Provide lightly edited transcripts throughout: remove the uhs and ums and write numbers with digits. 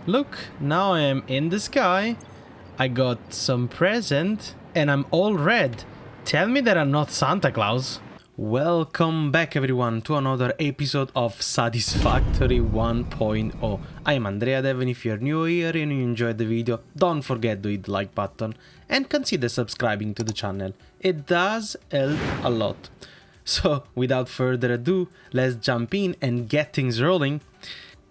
Look, now I am in the sky. I got some present and I'm all red. Tell me that I'm not Santa Claus. Welcome back everyone to another episode of Satisfactory 1.0. I am Andrea Dev, and if you're new here and you enjoyed the video, don't forget to hit the like button and consider subscribing to the channel. It does help a lot. So without further ado, let's jump in and get things rolling.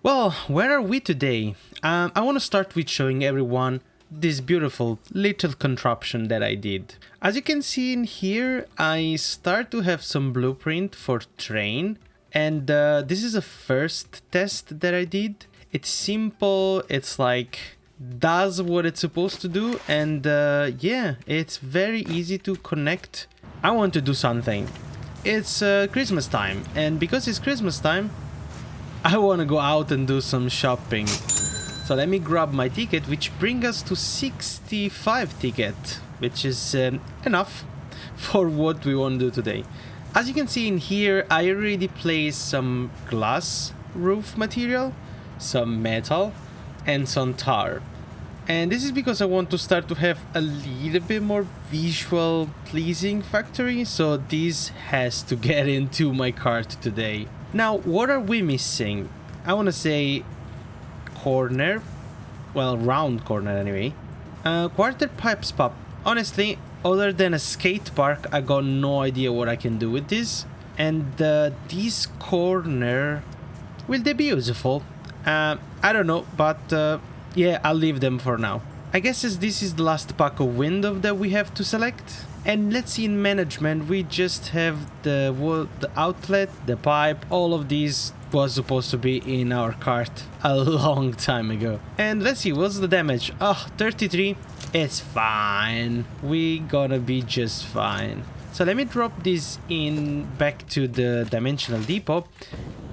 Well, where are we today? I want to start with showing everyone this beautiful little contraption that I did. As you can see in here, I start to have some blueprint for train, and this is a first test that I did. It's simple, it's like does what it's supposed to do, and yeah, it's very easy to connect. I want to do something. It's Christmas time, and because it's Christmas time, I want to go out and do some shopping. So let me grab my ticket, which brings us to 65 ticket, which is enough for what we want to do today. As you can see in here, I already placed some glass roof material, some metal, and some tar. And this is because I want to start to have a little bit more visual pleasing factory, so this has to get into my cart today. Now, what are we missing? I want to say corner, well, round corner anyway. Quarter pipes pop. Honestly, other than a skate park, I got no idea what I can do with this. And this corner, will they be useful? I don't know, but yeah, I'll leave them for now. I guess as this is the last pack of window that we have to select. And let's see, in management, we just have the outlet, the pipe, all of these was supposed to be in our cart a long time ago. And let's see, what's the damage? Oh, 33. It's fine. We gonna be just fine. So let me drop this in back to the dimensional depot.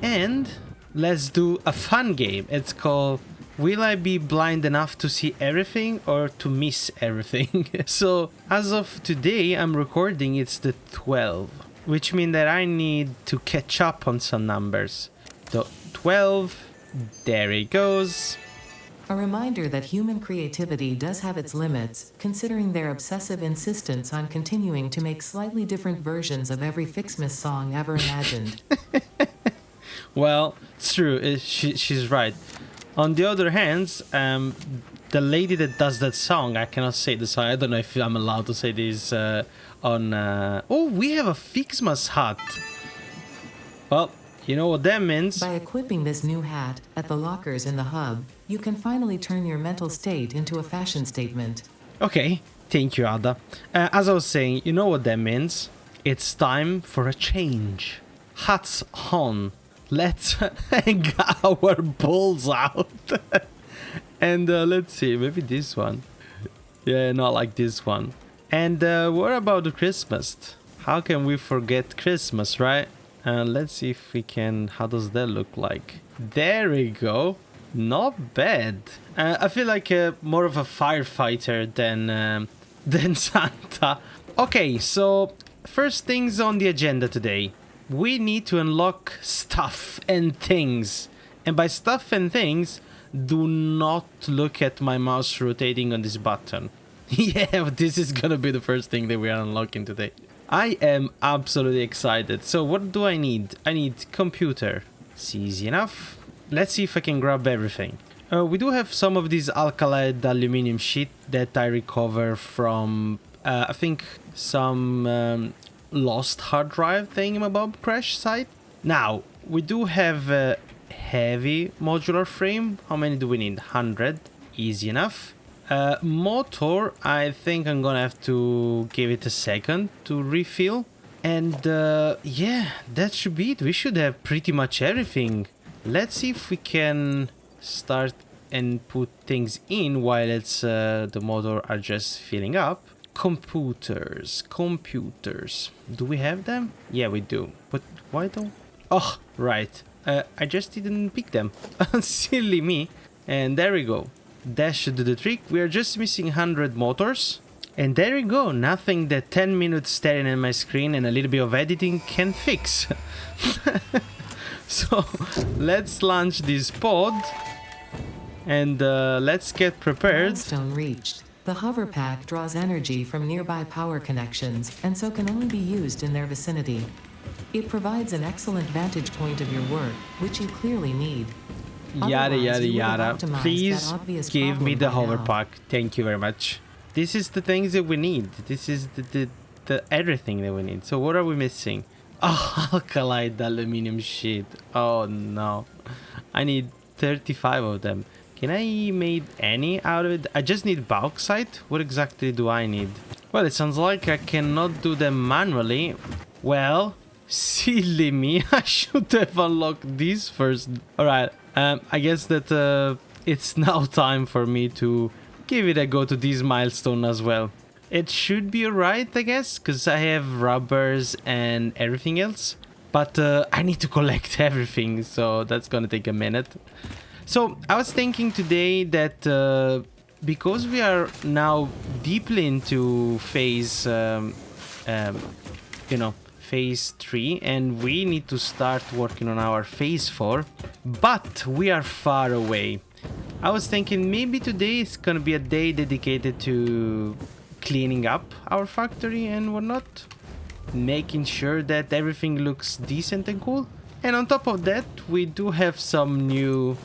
And let's do a fun game. It's called Will I Be Blind Enough to See Everything or to Miss Everything? So as of today, I'm recording, it's the 12, which means that I need to catch up on some numbers. So 12, there it goes. A reminder that human creativity does have its limits, considering their obsessive insistence on continuing to make slightly different versions of every Fixmas song ever imagined. Well, it's true, she's right. On the other hand, the lady that does that song, I cannot say the song, I don't know if I'm allowed to say this on... Oh, we have a Fixmas hat. Well, you know what that means. By equipping this new hat at the lockers in the hub, you can finally turn your mental state into a fashion statement. Okay, thank you, Ada. As I was saying, you know what that means. It's time for a change. Hats on. Let's hang our balls out. And let's see, maybe this one. Yeah, not like this one. And what about the Christmas? How can we forget Christmas, right? Let's see if we can... How does that look like? There we go. Not bad. I feel like more of a firefighter than Santa. Okay, so first things on the agenda today. We need to unlock stuff and things. And by stuff and things, do not look at my mouse rotating on this button. Yeah, this is gonna be the first thing that we are unlocking today. I am absolutely excited. So what do I need? I need computer. It's easy enough. Let's see if I can grab everything. We do have some of these alkylate aluminum sheet that I recover from, I think, some lost hard drive thingamabob crash site. Now, we do have a heavy modular frame. How many do we need? 100. Easy enough. Motor, I think I'm gonna have to give it a second to refill. And yeah, that should be it. We should have pretty much everything. Let's see if we can start and put things in while it's the motor are just filling up. Computers. Do we have them? Yeah, we do. But why don't... Oh, right. I just didn't pick them. Silly me. And there we go. That should do the trick. We are just missing 100 motors. And there we go. Nothing that 10 minutes staring at my screen and a little bit of editing can fix. So let's launch this pod. And let's get prepared. Milestone reached. The hover pack draws energy from nearby power connections, and so can only be used in their vicinity. It provides an excellent vantage point of your work, which you clearly need. Yada Otherwise, yada you would have yada. optimized Please that obvious give me problem the by hover now. pack. Thank you very much. This is the things that we need. This is the everything that we need. So what are we missing? Oh, alkalite aluminum sheet. Oh no. I need 35 of them. Can I make any out of it? I just need bauxite. What exactly do I need? Well, it sounds like I cannot do them manually. Well, silly me. I should have unlocked these first. Alright, I guess that it's now time for me to give it a go to this milestone as well. It should be alright, I guess, because I have rubbers and everything else. But I need to collect everything, so that's gonna take a minute. So I was thinking today that because we are now deeply into phase, phase 3, and we need to start working on our phase 4, but we are far away. I was thinking maybe today is gonna be a day dedicated to cleaning up our factory and whatnot, making sure that everything looks decent and cool. And on top of that, we do have some new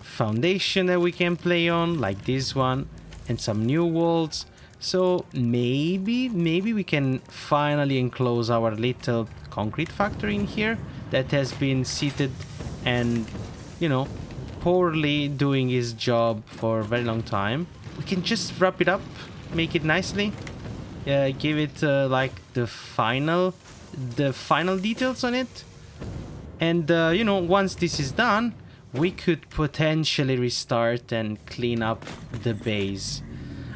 foundation that we can play on, like this one, and some new walls. So maybe we can finally enclose our little concrete factory in here that has been seated and, you know, poorly doing his job for a very long time. We can just wrap it up, make it nicely, give it like the final details on it. And once this is done, we could potentially restart and clean up the base.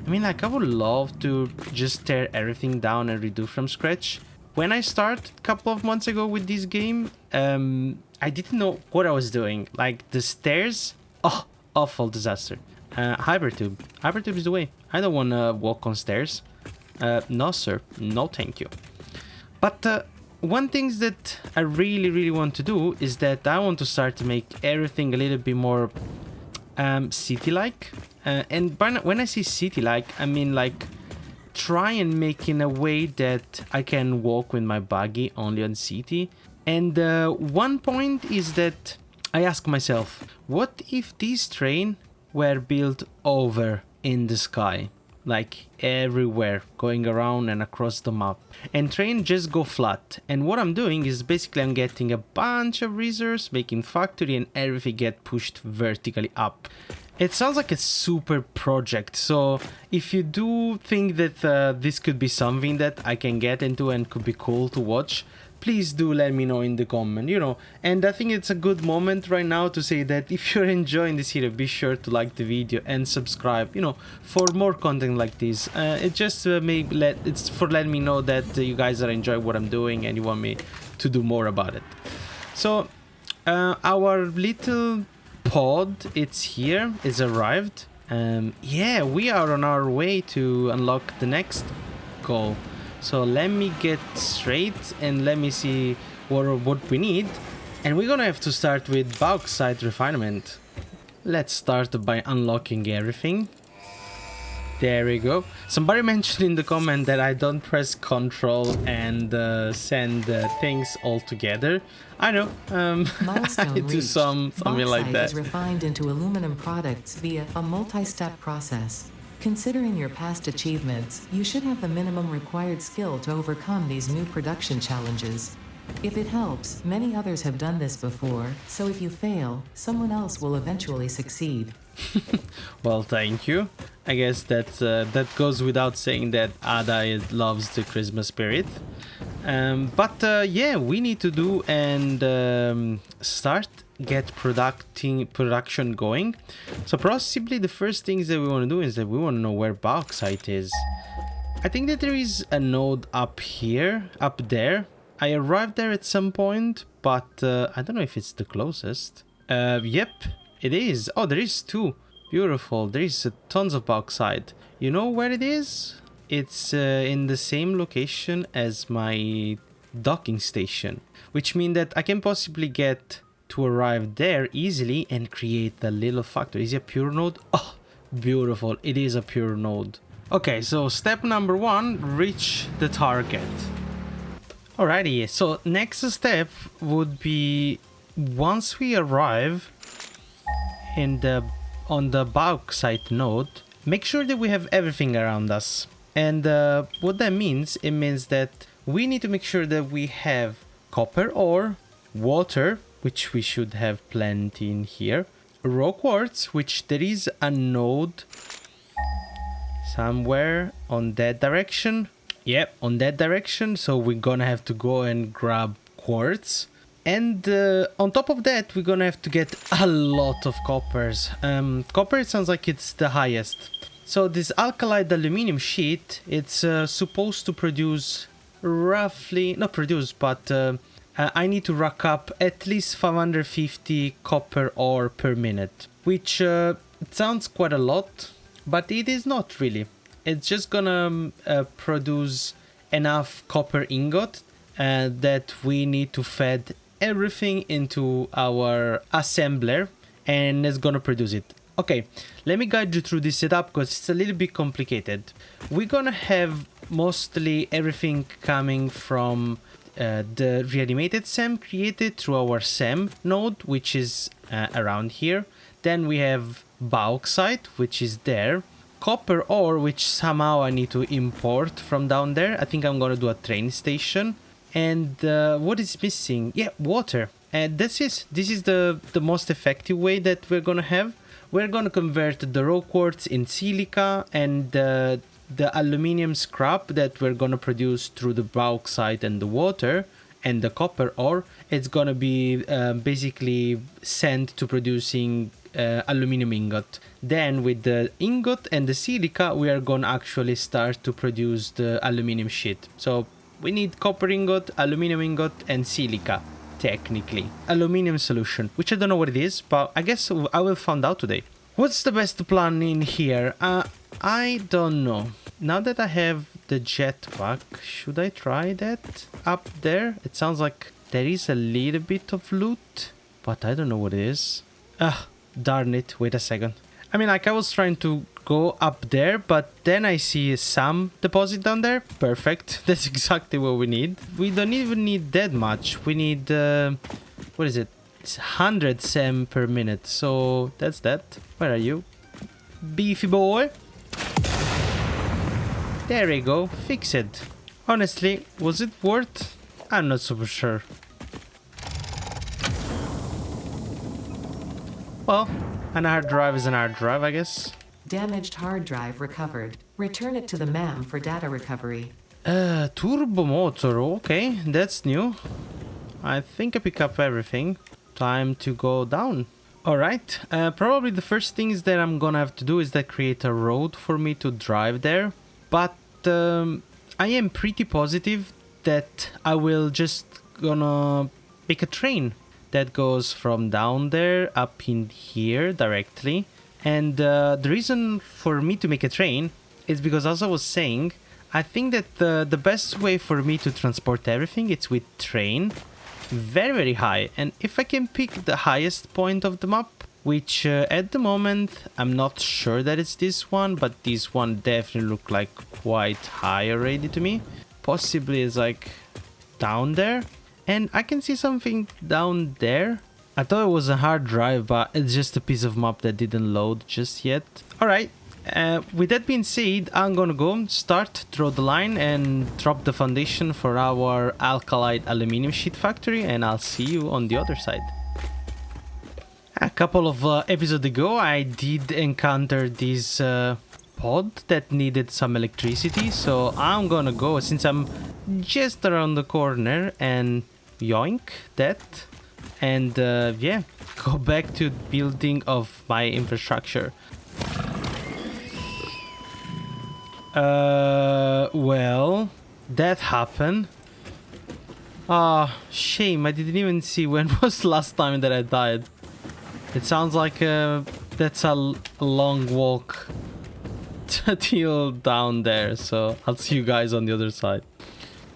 I mean, like, I would love to just tear everything down and redo from scratch. When I started a couple of months ago with this game, I didn't know what I was doing. Like, the stairs, oh, awful disaster. Hypertube is the way. I don't want to walk on stairs. No, sir. No, thank you. But one thing that I really want to do is that I want to start to make everything a little bit more city-like. And when I say city-like, I mean like try and make in a way that I can walk with my buggy only on city. And one point is that I ask myself, what if this train were built over in the sky? Like everywhere, going around and across the map, and train just go flat. And what I'm doing is basically I'm getting a bunch of resources, making factory, and everything get pushed vertically up. It sounds like a super project, so if you do think that this could be something that I can get into and could be cool to watch, please do let me know in the comment, and I think it's a good moment right now to say that if you're enjoying this video, be sure to like the video and subscribe, for more content like this. It just it's for letting me know that you guys are enjoying what I'm doing and you want me to do more about it. So our little pod, it's here, it's arrived. Yeah, we are on our way to unlock the next goal. So let me get straight and let me see what we need. And we're gonna have to start with bauxite refinement. Let's start by unlocking everything. There we go. Somebody mentioned in the comment that I don't press Control and send things all together. I know. I do something like that. Bauxite is refined into aluminum products via a multi-step process. Considering your past achievements, you should have the minimum required skill to overcome these new production challenges. If it helps, many others have done this before, so if you fail, someone else will eventually succeed. Well, thank you. I guess that goes without saying that Ada loves the Christmas spirit. But yeah, we need to do and get production going. So possibly the first things that we want to do is that we want to know where bauxite is. I think that there is a node up there. I arrived there at some point, but I don't know if it's the closest. Yep, it is. Oh, there is two. Beautiful. There is tons of bauxite. You know where it is? It's in the same location as my docking station, which means that I can possibly get to arrive there easily and create the little factory. Is it a pure node? Oh, beautiful. It is a pure node. Okay, so step number 1, reach the target. Alrighty, so next step would be once we arrive in on the bauxite node, make sure that we have everything around us. And what that means, it means that we need to make sure that we have copper ore, water, which we should have plenty in here, raw quartz, which there is a node somewhere on that direction. Yep, on that direction, so we're gonna have to go and grab quartz. And on top of that, we're gonna have to get a lot of coppers. Copper, it sounds like it's the highest. So this alkaline aluminum sheet, it's supposed to produce roughly, not produce, but I need to rack up at least 550 copper ore per minute, which it sounds quite a lot, but it is not really. It's just gonna produce enough copper ingot that we need to feed everything into our assembler, and it's gonna produce it. Okay, let me guide you through this setup because it's a little bit complicated. We're gonna have mostly everything coming from the reanimated SEM created through our SEM node, which is around here. Then we have bauxite, which is there. Copper ore, which somehow I need to import from down there. I think I'm gonna do a train station. And what is missing? Yeah, water. And this is the most effective way that we're gonna have. We're gonna convert the raw quartz in silica, and the aluminium scrap that we're gonna produce through the bauxite and the water and the copper ore, it's gonna be basically sent to producing aluminum ingot. Then with the ingot and the silica, we are gonna actually start to produce the aluminum sheet. So we need copper ingot, aluminum ingot, and silica. Technically, aluminum solution, which I don't know what it is, but I guess I will find out today. What's the best plan in here? I don't know. Now that I have the jetpack, should I try that up there? It sounds like there is a little bit of loot, but I don't know what it is. Darn it. Wait a second. I mean, like, I was trying to go up there, but then I see some deposit down there. Perfect. That's exactly what we need. We don't even need that much. We need, what is it? It's 100 SEM per minute. So that's that. Where are you? Beefy boy. There we go. Fix it. Honestly, was it worth? I'm not super sure. Well, an hard drive is an hard drive, I guess. Damaged hard drive recovered. Return it to the MAM for data recovery. Turbo motor. Okay, that's new. I think I pick up everything. Time to go down. Alright, probably the first things that I'm gonna have to do is that create a road for me to drive there. But I am pretty positive that I will just gonna pick a train that goes from down there up in here directly. And the reason for me to make a train is because, as I was saying, I think that the best way for me to transport everything is with train, very, very high. And if I can pick the highest point of the map, which at the moment I'm not sure that it's this one, but this one definitely look like quite high already to me. Possibly it's like down there, and I can see something down there. I thought it was a hard drive, but it's just a piece of map that didn't load just yet. Alright, with that being said, I'm gonna go start, draw the line, and drop the foundation for our alkaline aluminum sheet factory, and I'll see you on the other side. A couple of episodes ago, I did encounter this pod that needed some electricity, so I'm gonna go, since I'm just around the corner, and yoink that, and yeah, go back to building of my infrastructure. Well, that happened. Shame, I didn't even see when was the last time that I died. It sounds like that's a long walk till down there, so I'll see you guys on the other side.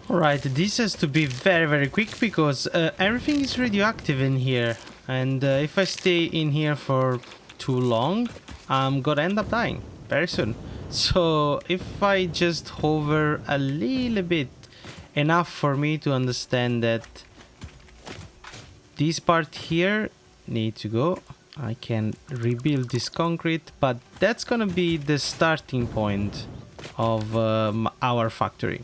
Alright, this has to be very, very quick because everything is radioactive in here. And if I stay in here for too long, I'm gonna end up dying very soon. So if I just hover a little bit, enough for me to understand that this part here need to go. I can rebuild this concrete, but that's gonna be the starting point of our factory.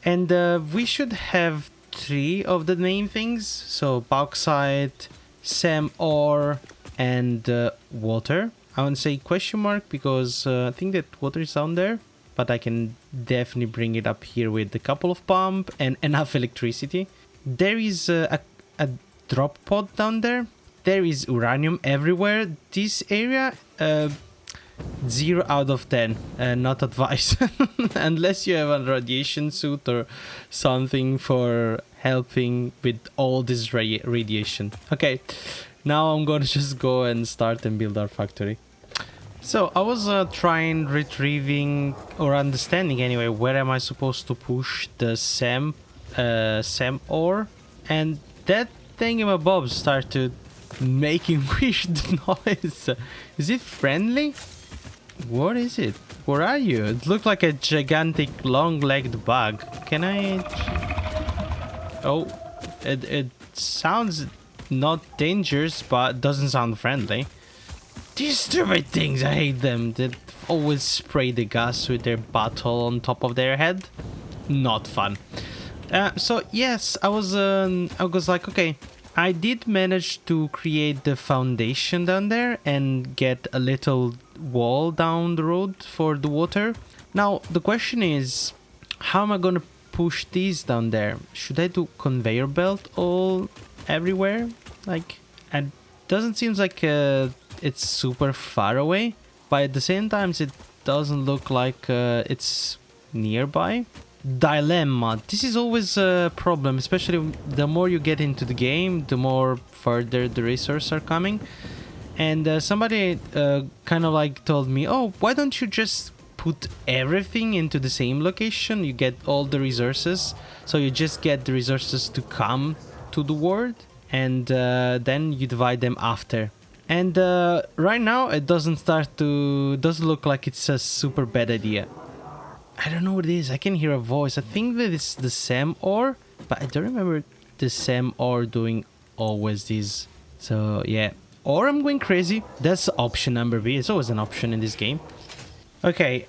And we should have 3 of the main things. So bauxite, SEM ore, and water. I wouldn't say question mark because I think that water is down there, but I can definitely bring it up here with a couple of pump and enough electricity. There is a drop pod down there. There is uranium everywhere. This area, 0 out of 10. Not advised. Unless you have a radiation suit or something for helping with all this radiation. Okay, now I'm gonna just go and start and build our factory. So I was trying retrieving or understanding anyway, where am I supposed to push the SEM ore, and that thingamabob started making weird noise. Is it friendly? What is it? Where are you? It looked like a gigantic long-legged bug. Can I... Oh, it sounds not dangerous, but doesn't sound friendly. These stupid things, I hate them. They always spray the gas with their bottle on top of their head. Not fun. So yes, I was like, okay, I did manage to create the foundation down there and get a little wall down the road for the water. Now the question is, how am I gonna push these down there? Should I do conveyor belt all everywhere? Like, it doesn't seem like it's super far away, but at the same time it doesn't look like it's nearby. Dilemma. This is always a problem, especially the more you get into the game, the more further the resources are coming. And somebody kind of like told me, oh, why don't you just put everything into the same location? You get all the resources, so you just get the resources to come to the world, and then you divide them after. And right now it doesn't look like it's a super bad idea. I don't know what it is. I can hear a voice. I think that it's the SEM ore, but I don't remember the SEM ore doing always this. So yeah, or I'm going crazy. That's option number B. It's always an option in this game. Okay,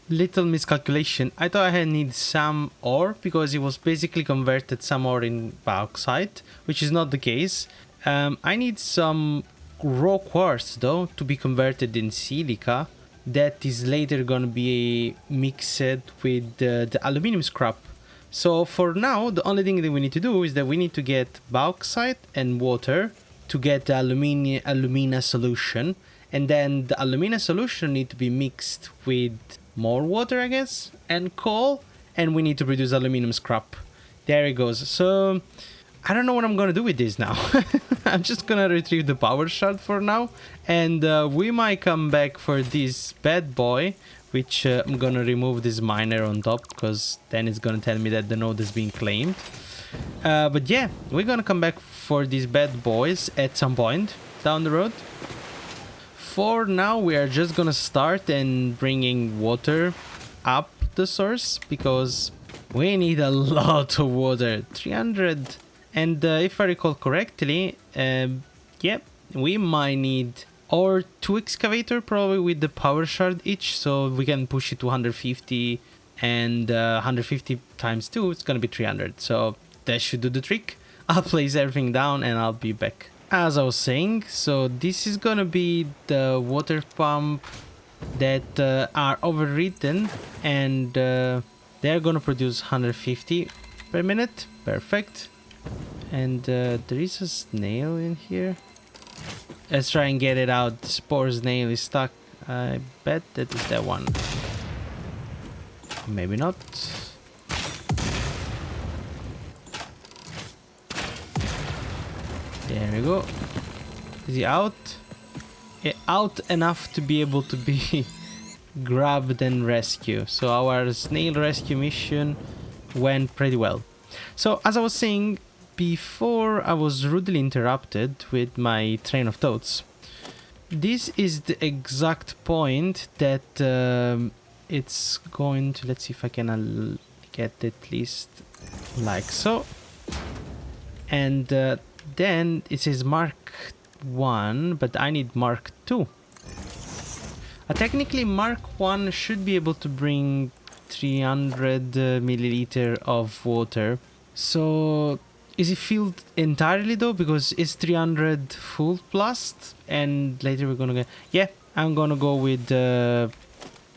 little miscalculation. I thought I need some ore because it was basically converted some ore in bauxite, which is not the case. I need some raw quartz though to be converted in silica. That is later gonna be mixed with the aluminum scrap. So for now, the only thing that we need to do is that we need to get bauxite and water to get the alumina solution, and then the alumina solution need to be mixed with more water, I guess, and coal, and we need to produce aluminum scrap. There it goes. So I don't know what I'm gonna do with this now. I'm just gonna retrieve the power shard for now, and we might come back for this bad boy, which I'm gonna remove this miner on top, because then it's gonna tell me that the node has been claimed. But yeah, we're gonna come back for these bad boys at some point down the road. For now, we are just gonna start and bringing water up the source, because we need a lot of water. 300. And if I recall correctly, yeah, we might need or 2 excavator probably with the power shard each, so we can push it to 150, and 150 times 2, it's gonna be 300. So that should do the trick. I'll place everything down and I'll be back. As I was saying, so this is gonna be the water pump that are overwritten, and they're gonna produce 150 per minute. Perfect. And there is a snail in here. Let's try and get it out. The spore snail is stuck. I bet that is that one. Maybe not. There we go. Is he out? Yeah, out enough to be able to be grabbed and rescued. So our snail rescue mission went pretty well. So as I was saying, before I was rudely interrupted with my train of thoughts. This is the exact point that it's going to... Let's see if I can get it at least like so. And then it says Mark 1, but I need Mark 2. Technically, Mark 1 should be able to bring 300 milliliter of water. So, is it filled entirely though? Because it's 300 full plus, and later we're gonna get... Yeah, I'm gonna go with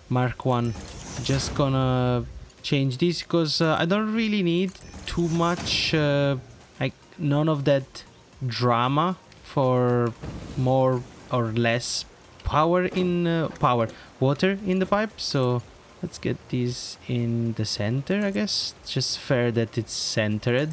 Mark 1. Just gonna change this because I don't really need too much, like none of that drama for more or less power in water in the pipe. So let's get this in the center, I guess. It's just fair that it's centered.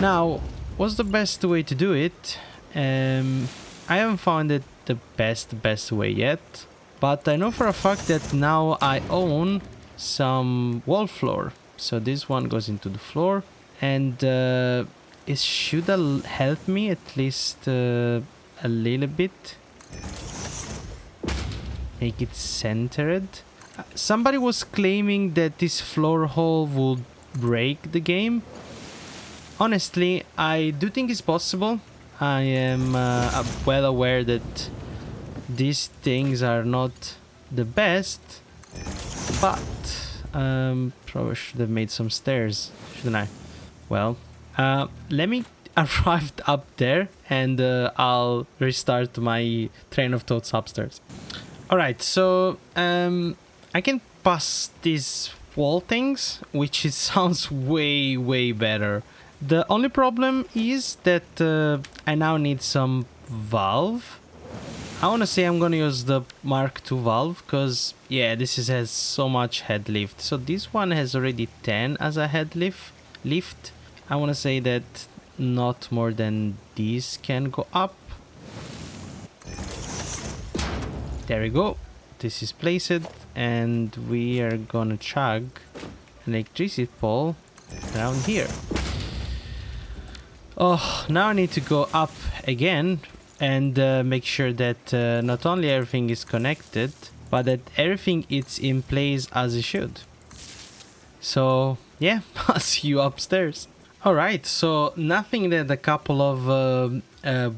Now, what's the best way to do it? I haven't found it the best way yet, but I know for a fact that now I own some wall floor. So this one goes into the floor, and it should help me at least a little bit. Make it centered. Somebody was claiming that this floor hole would break the game. Honestly, I do think it's possible. I am well aware that these things are not the best, but probably should have made some stairs, shouldn't I? Well, let me arrive up there and I'll restart my train of thoughts upstairs. Alright, so I can pass these wall things, which it sounds way better. The only problem is that I now need some valve. I want to say I'm going to use the Mark II valve because, yeah, this has so much head lift. So this one has already 10 as a head lift. I want to say that not more than these can go up. There we go. This is placed, and we are gonna chug an electricity pole around here. Oh, now I need to go up again and make sure that not only everything is connected, but that everything is in place as it should. So yeah, I'll see you upstairs. Alright, so nothing that a couple of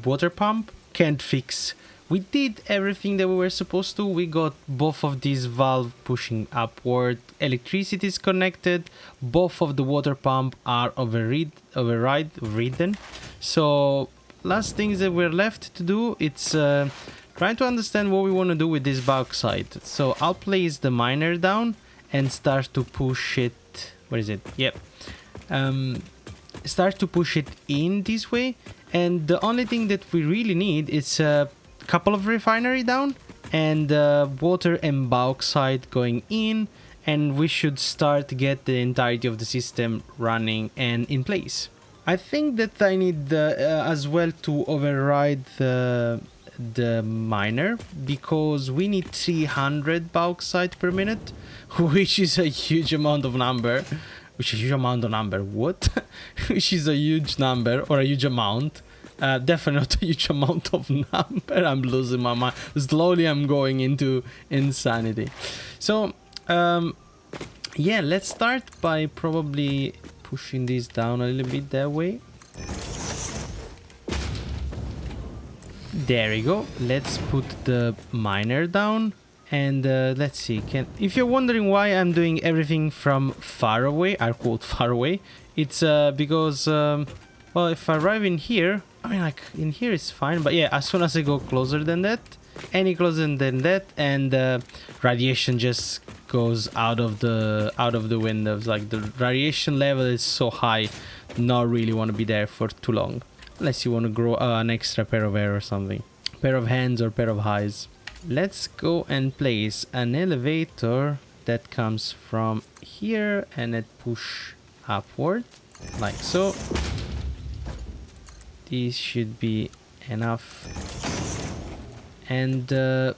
water pump can't fix. We did everything that we were supposed to. We got both of these valves pushing upward. Electricity is connected. Both of the water pump are overridden. So last things that we're left to do, it's trying to understand what we want to do with this bauxite. So I'll place the miner down and start to push it. Where is it? Yep. Start to push it in this way. And the only thing that we really need is couple of refinery down and water and bauxite going in, and we should start to get the entirety of the system running and in place. I think that I need as well to override the miner because we need 300 bauxite per minute, which is a huge amount of number. What? Which is a huge number or a huge amount. Definitely not a huge amount of number. I'm losing my mind. Slowly I'm going into insanity. So yeah, let's start by probably pushing this down a little bit that way. There we go. Let's put the miner down and let's see. If you're wondering why I'm doing everything from far away, I quote far away, it's because well, if I arrive in here, I mean, like, in here is fine, but yeah, as soon as I go closer than that, any closer than that, and radiation just goes out of the windows. Like, the radiation level is so high, not really want to be there for too long, unless you want to grow an extra pair of hair or something, pair of hands or pair of eyes. Let's go and place an elevator that comes from here and it push upward, like so. This should be enough. And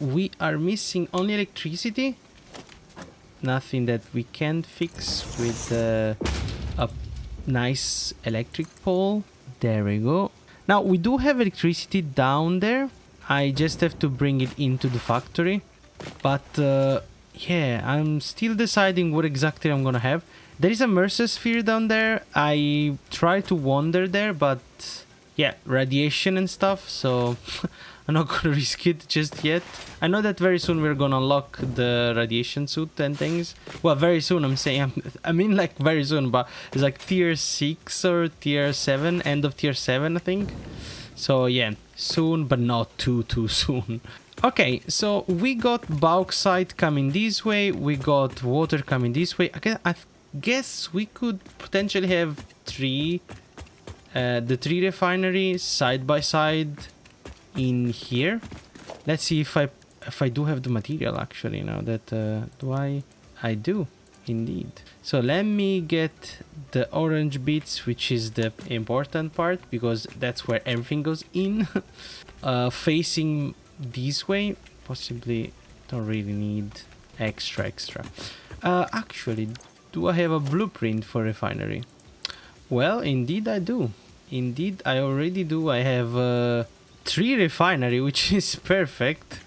we are missing only electricity. Nothing that we can fix with a nice electric pole. There we go. Now we do have electricity down there. I just have to bring it into the factory. But yeah, I'm still deciding what exactly I'm gonna have. There is a Mercer sphere down there. I try to wander there, but yeah, radiation and stuff, so I'm not gonna risk it just yet. I know that very soon we're gonna unlock the radiation suit and things. Well, very soon, I'm saying. I mean like very soon, but it's like tier 6 or tier 7, end of tier 7, I think. So yeah, soon, but not too soon. Okay, so we got bauxite coming this way, we got water coming this way. I guess we could potentially have the 3 refineries side by side in here. Let's see if I do have the material actually now that do I do indeed. So let me get the orange bits, which is the important part because that's where everything goes in. Facing this way, possibly don't really need extra. Actually, do I have a blueprint for refinery? Well, indeed I do. Indeed I already do. I have 3 refinery, which is perfect.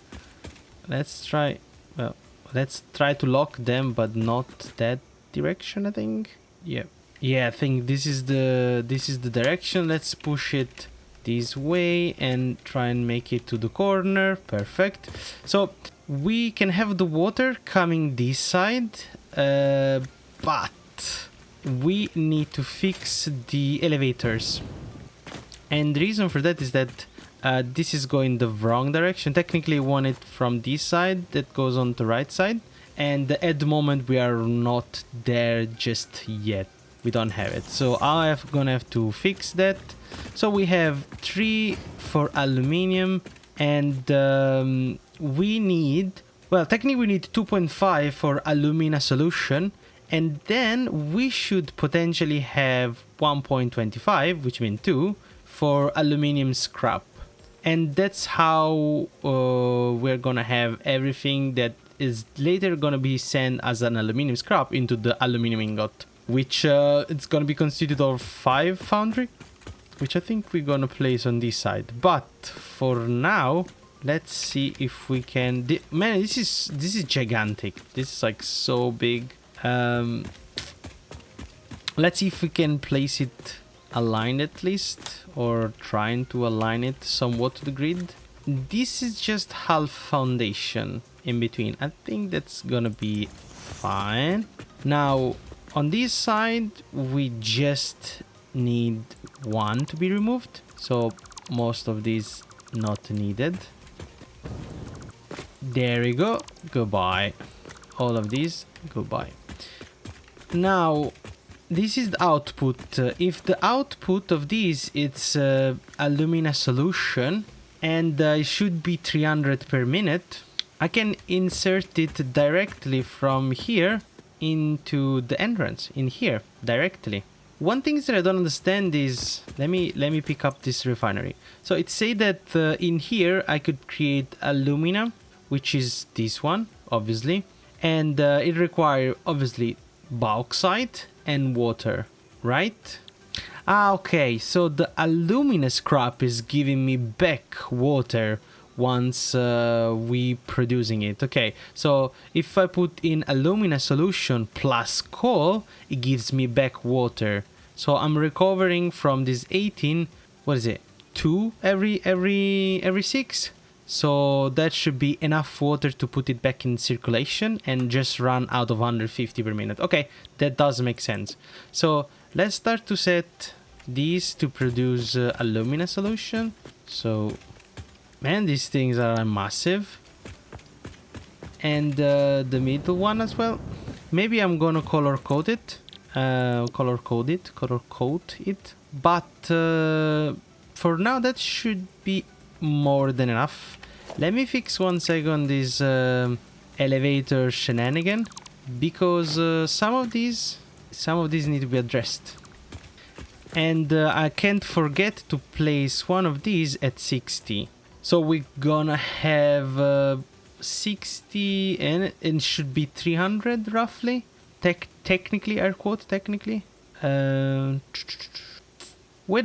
Let's try to lock them, but not that direction, I think. Yeah, I think this is the direction. Let's push it this way and try and make it to the corner. Perfect. So we can have the water coming this side, but we need to fix the elevators, and the reason for that is that this is going the wrong direction. Technically we want it from this side that goes on the right side, and at the moment we are not there just yet. We don't have it, so I'm gonna have to fix that. So we have 3 for aluminium, and we need, well, technically we need 2.5 for alumina solution, and then we should potentially have 1.25, which means 2 for aluminium scrap. And that's how we're gonna have everything that is later gonna be sent as an aluminium scrap into the aluminum ingot, which it's gonna be constituted of 5 foundry, which I think we're gonna place on this side. But for now, let's see if we can. Man, this is gigantic. This is like so big. Let's see if we can place it aligned at least, or trying to align it somewhat to the grid. This is just half foundation in between. I think that's gonna be fine. Now on this side we just need 1 to be removed, so most of these not needed. There we go. Goodbye. All of these goodbye. Now this is the output. If the output of these, it's alumina solution, and it should be 300 per minute, I can insert it directly from here into the entrance in here directly. One thing that I don't understand is, let me pick up this refinery. So it say that in here I could create alumina, which is this one obviously, and it require obviously bauxite and water, right? Okay, so the alumina scrap is giving me back water once we producing it. Okay, so if I put in alumina solution plus coal, it gives me back water. So I'm recovering from this 18, what is it, 2 every 6? So that should be enough water to put it back in circulation and just run out of 150 per minute. Okay, that does make sense. So let's start to set these to produce alumina solution. So, man, these things are massive. And the middle one as well. Maybe I'm gonna color code it. But for now that should be more than enough. Let me fix 1 second this elevator shenanigan, because some of these need to be addressed, and I can't forget to place one of these at 60. So we're gonna have 60, and it should be 300 roughly. Technically, air quote technically. Wait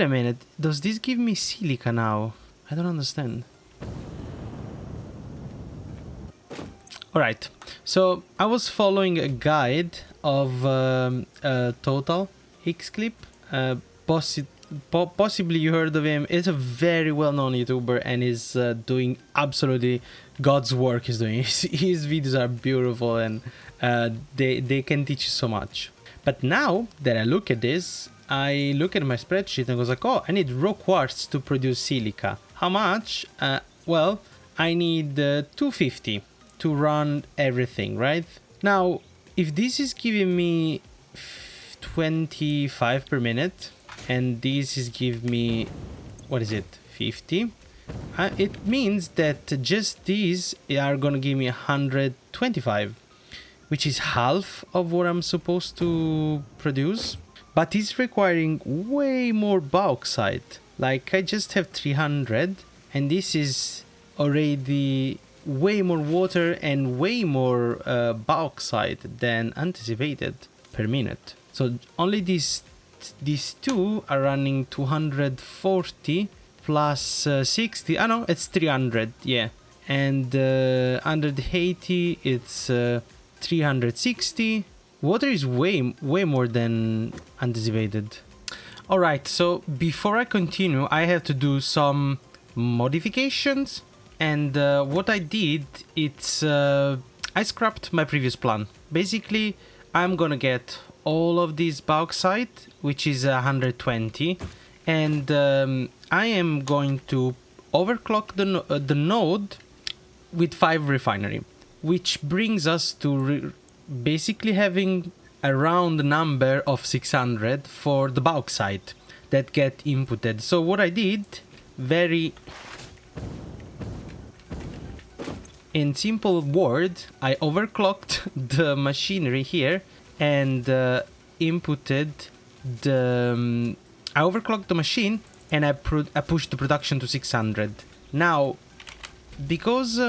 a minute. Does this give me silica now? I don't understand. Alright, so I was following a guide of Total Xclip. Possibly you heard of him. He's a very well-known YouTuber and is doing absolutely God's work. He's doing. His videos are beautiful and they can teach you so much. But now that I look at this, I look at my spreadsheet and goes like, oh, I need raw quartz to produce silica. How much? Well, I need 250 to run everything, right? Now, if this is giving me 25 per minute, and this is giving me, what is it, 50? It means that just these are gonna give me 125, which is half of what I'm supposed to produce. But it's requiring way more bauxite. Like, I just have 300, and this is already way more water and way more bauxite than anticipated per minute. So only these two are running 240 plus 60. I know it's 300, yeah. And under the 80 it's 360. Water is way more than anticipated. All right, so before I continue, I have to do some modifications. And what I did, it's I scrapped my previous plan. Basically, I'm gonna get all of this bauxite, which is 120, and I am going to overclock the node with 5 refinery, which brings us to basically having a round number of 600 for the bauxite that get inputted. So what I did, very in simple word, I overclocked the machinery here and inputted the... I overclocked the machine and I pushed the production to 600. Now, because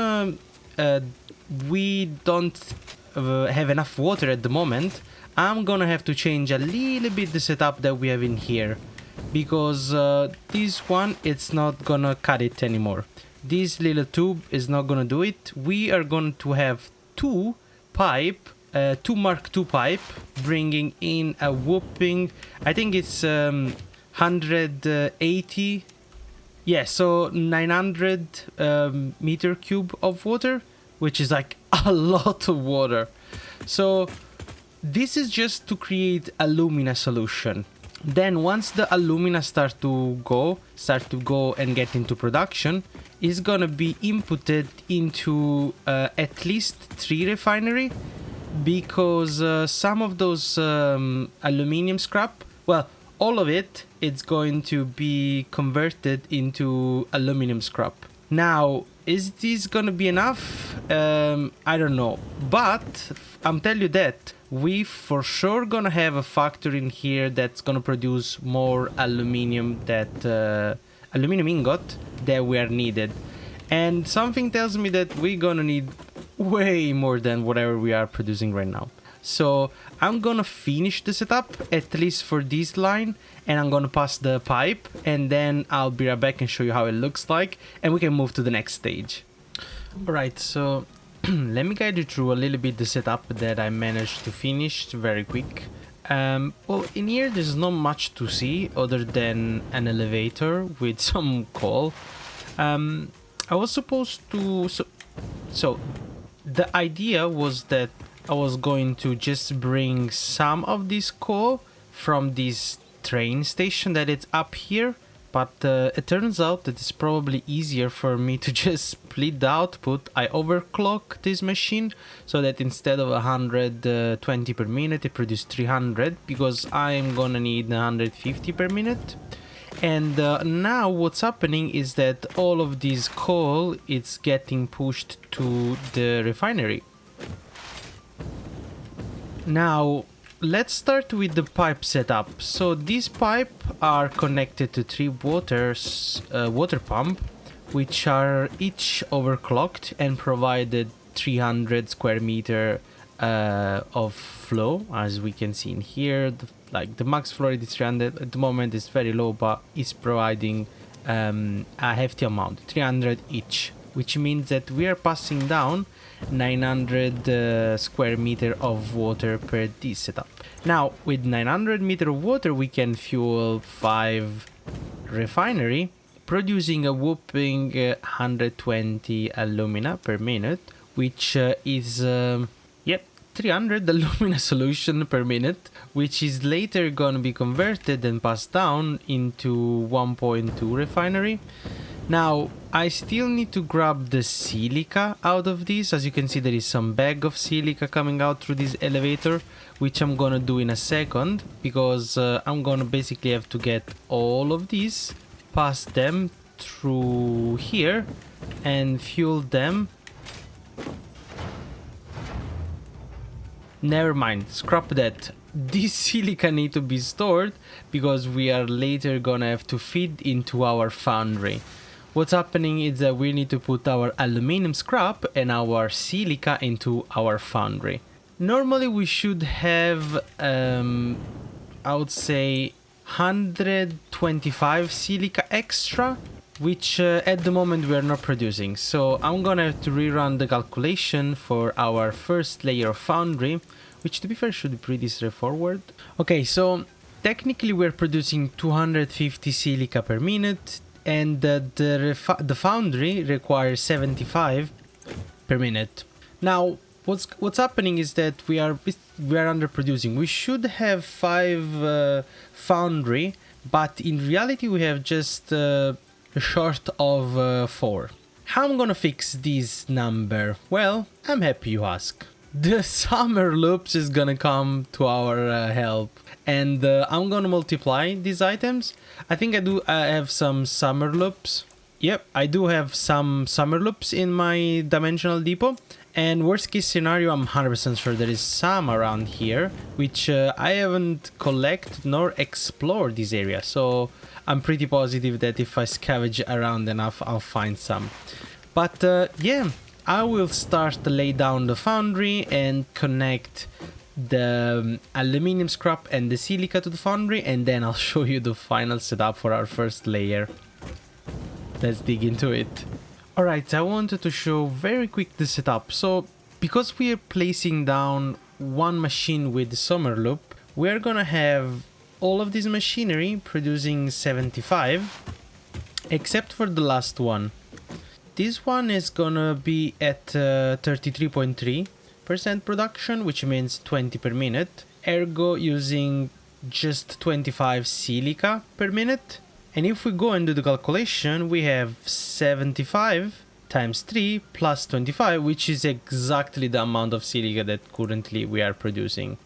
we don't have enough water at the moment, I'm gonna have to change a little bit the setup that we have in here, because this one, it's not gonna cut it anymore. This little tube is not gonna do it. We are going to have two Mark II pipe, bringing in a whooping, I think it's 180, yeah, so 900 meter cube of water, which is like a lot of water. So this is just to create alumina solution. Then once the alumina start to go and get into production, is gonna be inputted into at least 3 refinery, because some of those aluminium scrap, well, all of it's going to be converted into aluminum scrap. Now, is this gonna be enough? I don't know, but I'm telling you that we for sure gonna have a factory in here that's gonna produce more aluminum aluminum ingot that we are needed, and something tells me that we're gonna need way more than whatever we are producing right now. So I'm gonna finish the setup, at least for this line, and I'm gonna pass the pipe, and then I'll be right back and show you how it looks like, and we can move to the next stage. Alright, so let me guide you through a little bit the setup that I managed to finish very quick. Well, in here there's not much to see other than an elevator with some coal. I was supposed to... So the idea was that I was going to just bring some of this coal from this train station that it's up here, but it turns out that it's probably easier for me to just split the output. I overclock this machine so that instead of 120 per minute it produces 300, because I'm gonna need 150 per minute. And now what's happening is that all of this coal, it's getting pushed to the refinery. Now let's start with the pipe setup. So these pipe are connected to 3 water pump, which are each overclocked and provided 300 square meter of flow, as we can see in here. Like the max flow rate is 300 at the moment. It's very low, but it's providing a hefty amount, 300 each, which means that we are passing down 900 square meter of water per this setup. Now with 900 meter of water we can fuel 5 refinery, producing a whopping 120 alumina per minute, which is 300 alumina solution per minute, which is later gonna be converted and passed down into 1.2 refinery. Now I still need to grab the silica out of this. As you can see, there is some bag of silica coming out through this elevator, which I'm gonna do in a second, because I'm gonna basically have to get all of these, pass them through here and fuel them. Never mind, scrap that. This silica need to be stored because we are later gonna have to feed into our foundry. What's happening is that we need to put our aluminum scrap and our silica into our foundry. Normally we should have I would say 125 silica extra, which at the moment we are not producing. So I'm gonna have to rerun the calculation for our first layer of foundry, which to be fair should be pretty straightforward. Okay, so technically we're producing 250 silica per minute, and the foundry requires 75 per minute. Now what's happening is that we are underproducing. We should have 5 foundry, but in reality we have just short of 4. How I'm gonna fix this number? Well, I'm happy you ask. The summer loops is gonna come to our help, and I'm gonna multiply these items. I think I have some summer loops. Yep, I do have some summer loops in my dimensional depot, and worst case scenario, I'm 100% sure there is some around here, which I haven't collected nor explored this area, so I'm pretty positive that if I scavenge around enough, I'll find some. But yeah, I will start to lay down the foundry and connect the aluminum scrap and the silica to the foundry, and then I'll show you the final setup for our first layer. Let's dig into it. Alright, I wanted to show very quick the setup. So because we are placing down one machine with the summer loop, we are gonna have all of this machinery producing 75, except for the last one. This one is gonna be at 33.3% production, which means 20 per minute, ergo using just 25 silica per minute. And if we go and do the calculation, we have 75 times 3 plus 25, which is exactly the amount of silica that currently we are producing.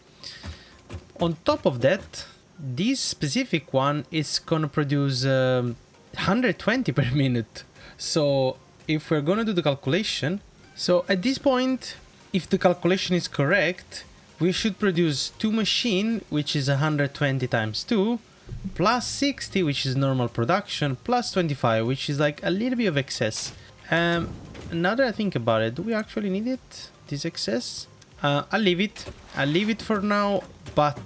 On top of that, this specific one is gonna produce 120 per minute. So if we're gonna do the calculation, so at this point, if the calculation is correct, we should produce 2 machines, which is 120 times 2, plus 60, which is normal production, plus 25, which is like a little bit of excess. Now that I think about it, do we actually need it, this excess? I'll leave it for now, but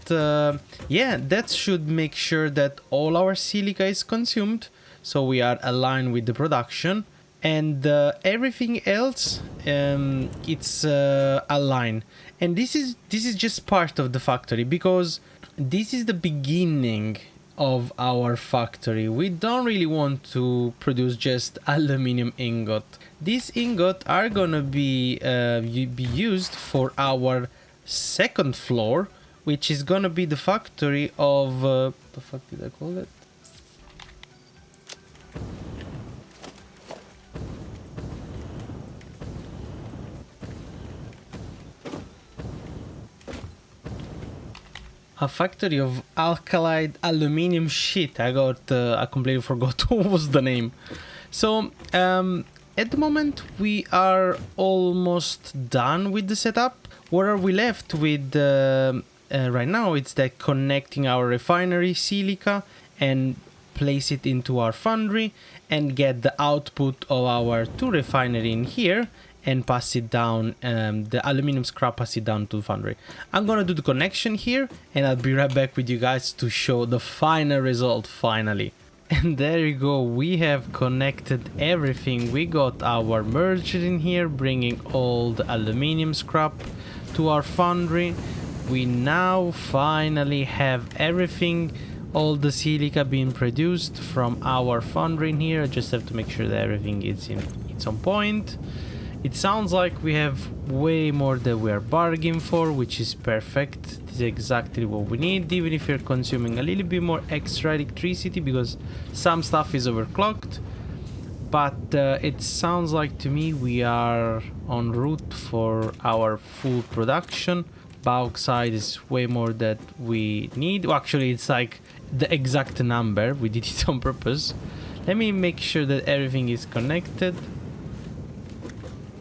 yeah, that should make sure that all our silica is consumed, so we are aligned with the production, and everything else it's aligned. And this is just part of the factory, because this is the beginning of our factory. We don't really want to produce just aluminum ingot. These ingots are gonna be used for our second floor, which is gonna be the factory of the fuck did I call it? A factory of alkali aluminum shit. I completely forgot what was the name. So at the moment we are almost done with the setup. What are we left with right now? It's that connecting our refinery silica and place it into our foundry and get the output of our 2 refinery in here, and pass it down, the aluminum scrap, pass it down to the foundry. I'm gonna do the connection here, and I'll be right back with you guys to show the final result, finally. And there you go, we have connected everything. We got our merger in here, bringing all the aluminum scrap to our foundry. We now finally have everything, all the silica being produced from our foundry in here. I just have to make sure that everything is it's on point. It sounds like we have way more than we are bargaining for, which is perfect. This is exactly what we need, even if you're consuming a little bit more extra electricity because some stuff is overclocked. But it sounds like to me we are en route for our full production. Bauxite is way more that we need. Well, actually, it's like the exact number. We did it on purpose. Let me make sure that everything is connected.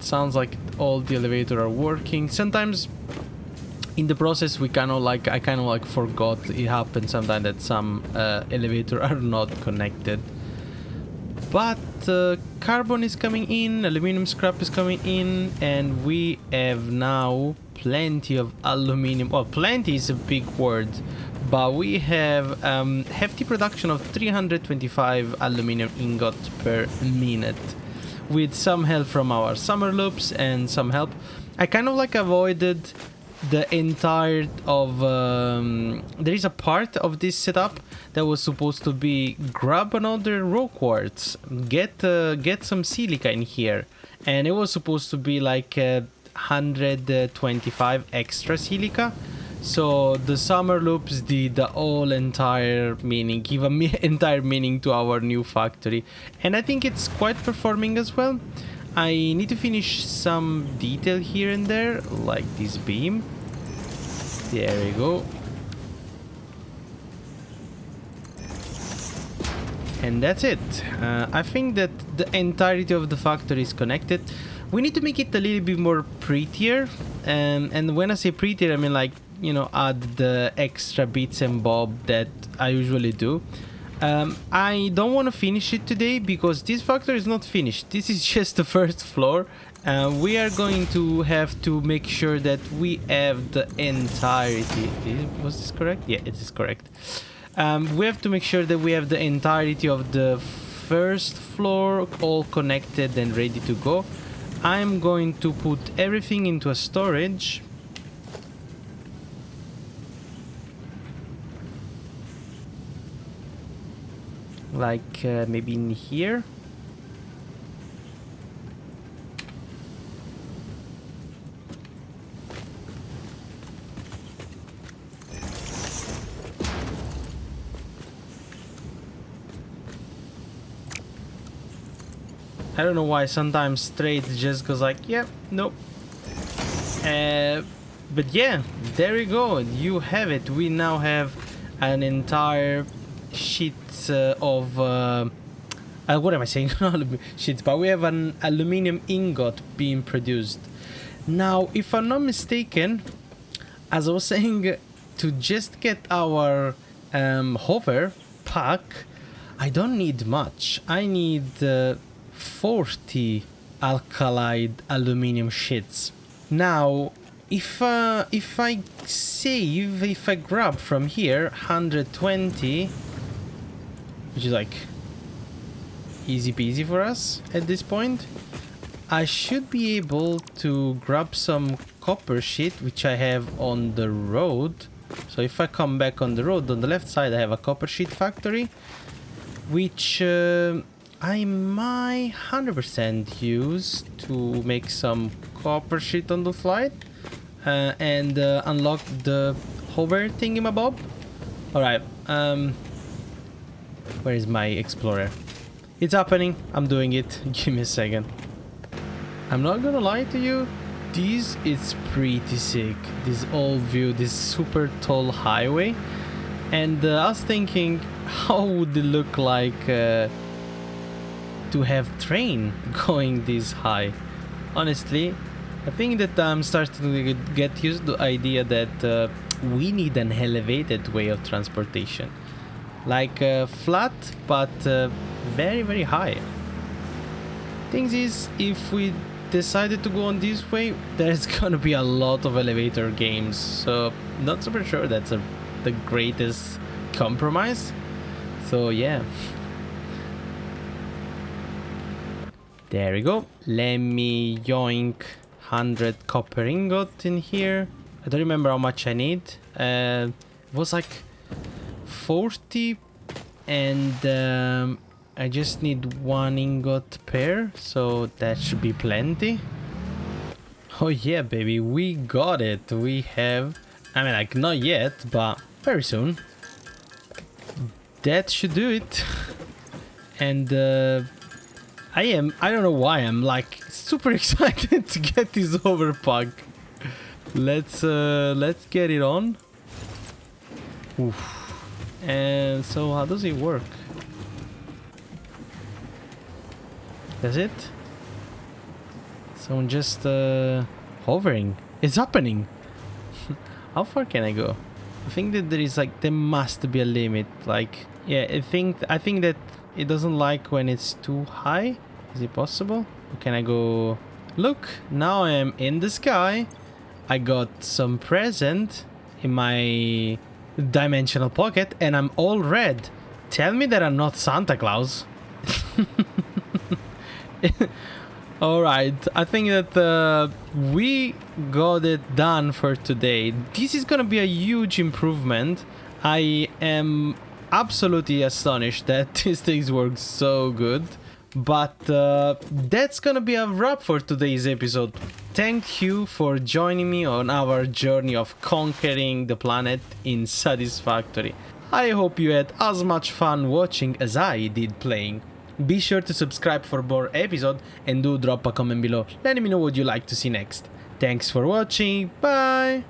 Sounds like all the elevators are working. Sometimes in the process I kind of like forgot it happened sometimes that some elevators are not connected. But carbon is coming in, aluminum scrap is coming in, and we have now plenty of aluminum. Well, plenty is a big word, but we have hefty production of 325 aluminum ingots per minute. With some help from our summer loops and some help. I kind of like avoided the entire of there is a part of this setup that was supposed to be grab another raw quartz, get some silica in here, and it was supposed to be like 125 extra silica. So the summer loops did the whole entire meaning, give a entire meaning to our new factory, and I think it's quite performing as well. I need to finish some detail here and there, like this beam. There we go. And that's it. I think that the entirety of the factory is connected. We need to make it a little bit more prettier, and when I say prettier, I mean like, you know, add the extra bits and bob that I usually do. I don't want to finish it today because this factory is not finished. This is just the first floor. We are going to have to make sure that we have the entirety. Was this correct? Yeah, it is correct. We have to make sure that we have the entirety of the first floor all connected and ready to go. I'm going to put everything into a storage. Like maybe in here. I don't know why sometimes straight just goes like, yeah, nope. But yeah, there we go. You have it. We now have an entire sheet of what am I saying? Sheets, but we have an aluminum ingot being produced. Now, if I'm not mistaken, as I was saying, to just get our hover pack, I don't need much. I need 40 alkali aluminum sheets. Now, if I grab from here 120, which is like easy peasy for us at this point, I should be able to grab some copper sheet, which I have on the road. So if I come back on the road, on the left side I have a copper sheet factory, which I might 100% use to make some copper sheet on the flight and unlock the hover thingamabob. Alright, where is my explorer? It's happening, I'm doing it, give me a second. I'm not gonna lie to you, this is pretty sick, this old view, this super tall highway. And I was thinking, how would it look like to have train going this high? Honestly, I think that I'm starting to get used to the idea that we need an elevated way of transportation. Like flat, but very, very high. Things is, if we decided to go on this way, there's gonna be a lot of elevator games, so not super sure that's the greatest compromise. So yeah. There we go. Let me yoink 100 copper ingot in here. I don't remember how much I need. It was like 40, and I just need 1 ingot per, so that should be plenty. Oh yeah, baby, we got it. We have, I mean, like, not yet, but very soon. That should do it. And I don't know why, I'm like super excited to get this overpack. Let's get it on. Oof. And so how does it work? That's it? So I'm just hovering. It's happening. How far can I go? I think that there must be a limit. Like, yeah, I think that it doesn't like when it's too high. Is it possible? Or can I go? Look, now I am in the sky. I got some present in my dimensional pocket and I'm all red. Tell me that I'm not Santa Claus. Alright, I think that we got it done for today. This is gonna be a huge improvement. I am absolutely astonished that these things work so good. But that's gonna be a wrap for today's episode. Thank you for joining me on our journey of conquering the planet in Satisfactory. I hope you had as much fun watching as I did playing. Be sure to subscribe for more episodes and do drop a comment below letting me know what you'd like to see next. Thanks for watching, bye!